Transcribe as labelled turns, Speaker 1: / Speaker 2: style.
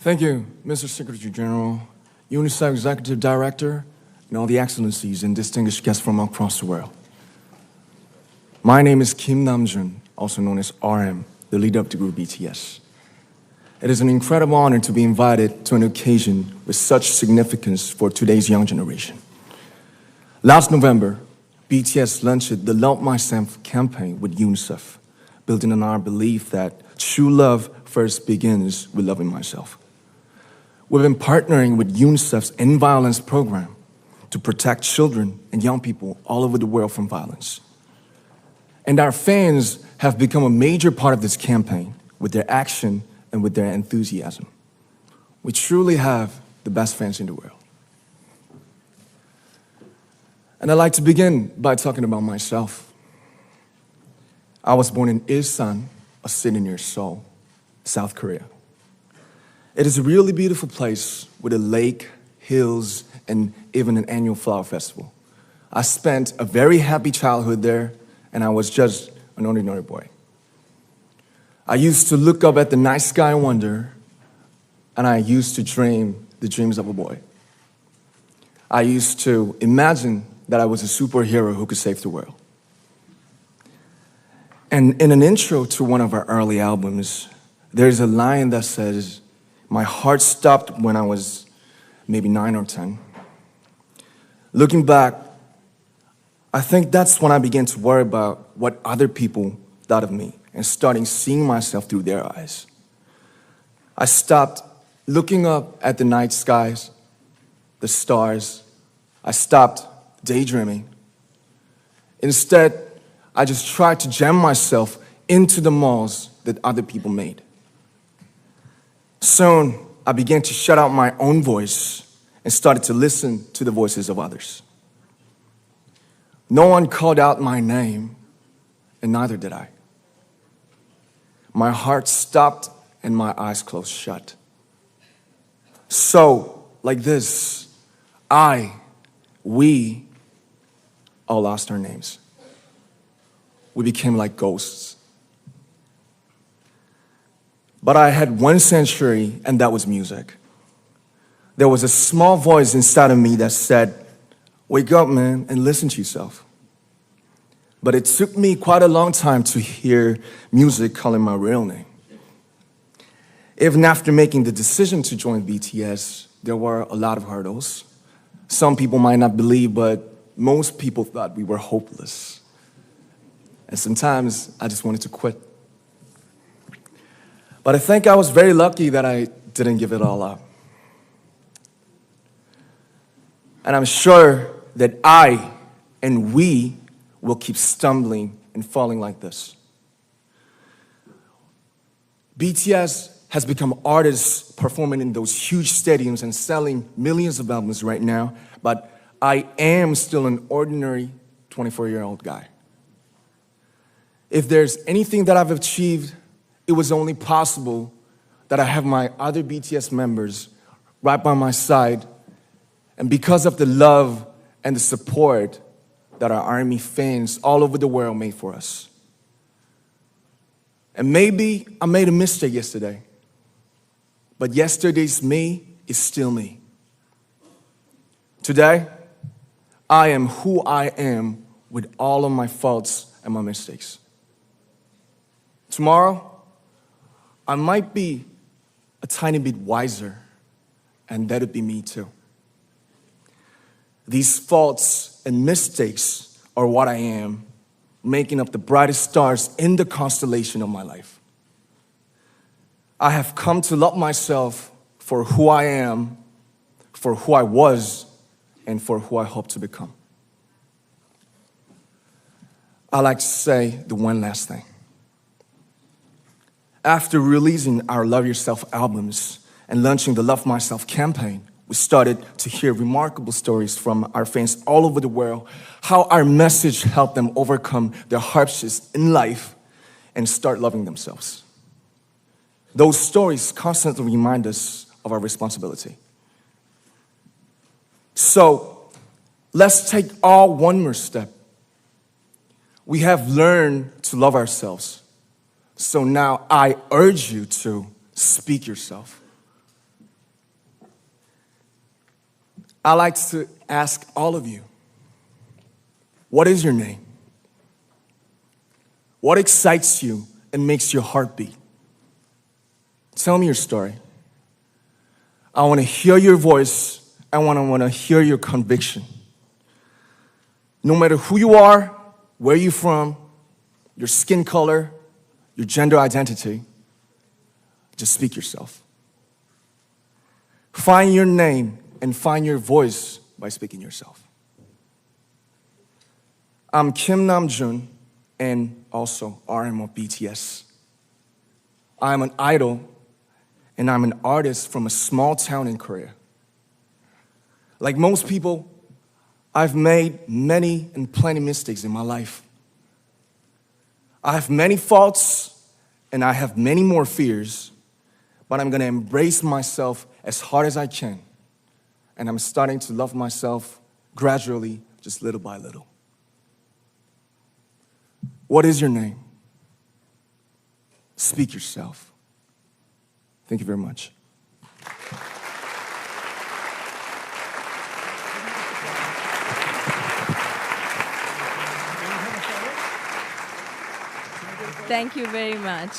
Speaker 1: Thank you, Mr. Secretary General, Unicef Executive Director, and all the excellencies and distinguished guests from across the world. My name is Kim Namjoon, also known as RM, the leader of the group BTS. It is an incredible honor to be invited to an occasion with such significance for today's young generation. Last November, BTS launched the Love Myself campaign with UNICEF, building on our belief that true love first begins with loving myself. We've been partnering with UNICEF's End Violence program to protect children and young people all over the world from violence. And our fans have become a major part of this campaign with their action and with their enthusiasm. We truly have the best fans in the world. And I'd like to begin by talking about myself. I was born in Ilsan, a city near Seoul, South Korea. It is a really beautiful place with a lake, hills, and even an annual flower festival. I spent a very happy childhood there, and I was just an ordinary boy. I used to look up at the night sky and wonder, and I used to dream the dreams of a boy. I used to imagine that I was a superhero who could save the world. And in an intro to one of our early albums, there's a line that says, "My heart stopped when I was maybe 9 or 10. Looking back, I think that's when I began to worry about what other people thought of me and starting seeing myself through their eyes. I stopped looking up at the night skies, the stars. I stopped daydreaming. Instead, I just tried to jam myself into the malls that other people made. Soon, I began to shut out my own voice and started to listen to the voices of others. No one called out my name, and neither did I. My heart stopped and my eyes closed shut. So, like this, we all lost our names. We became like ghosts. But I had one sanctuary, and that was music. There was a small voice inside of me that said, "Wake up, man, and listen to yourself." But it took me quite a long time to hear music calling my real name. Even after making the decision to join BTS, there were a lot of hurdles. Some people might not believe, but most people thought we were hopeless. And sometimes I just wanted to quit. But I think I was very lucky that I didn't give it all up. And I'm sure that I and we will keep stumbling and falling like this. BTS has become artists performing in those huge stadiums and selling millions of albums right now, but I am still an ordinary 24-year-old guy. If there's anything that I've achieved, it was only possible that I have my other BTS members right by my side, and because of the love and the support that our ARMY fans all over the world made for us. And maybe I made a mistake yesterday, but yesterday's me is still me. Today, I am who I am with all of my faults and my mistakes. Tomorrow, I might be a tiny bit wiser, and that'd be me too. These faults and mistakes are what I am, making up the brightest stars in the constellation of my life. I have come to love myself for who I am, for who I was, and for who I hope to become. I'd like to say the one last thing. After releasing our Love Yourself albums and launching the Love Myself campaign, we started to hear remarkable stories from our fans all over the world, how our message helped them overcome their hardships in life and start loving themselves. Those stories constantly remind us of our responsibility. So, let's take all one more step. We have learned to love ourselves. So now I urge you to speak yourself. I like to ask all of you, what is your name? What excites you and makes your heart beat? Tell me your story. I want to hear your voice. I want to hear your conviction. No matter who you are, where you're from, your skin color, your gender identity, just speak yourself. Find your name and find your voice by speaking yourself. I'm Kim Namjoon, and also RM of BTS. I'm an idol, and I'm an artist from a small town in Korea. Like most people, I've made many and plenty mistakes in my life. I have many faults, and I have many more fears, but I'm gonna embrace myself as hard as I can, and I'm starting to love myself gradually, just little by little. What is your name? Speak yourself. Thank you very much.
Speaker 2: Thank you very much.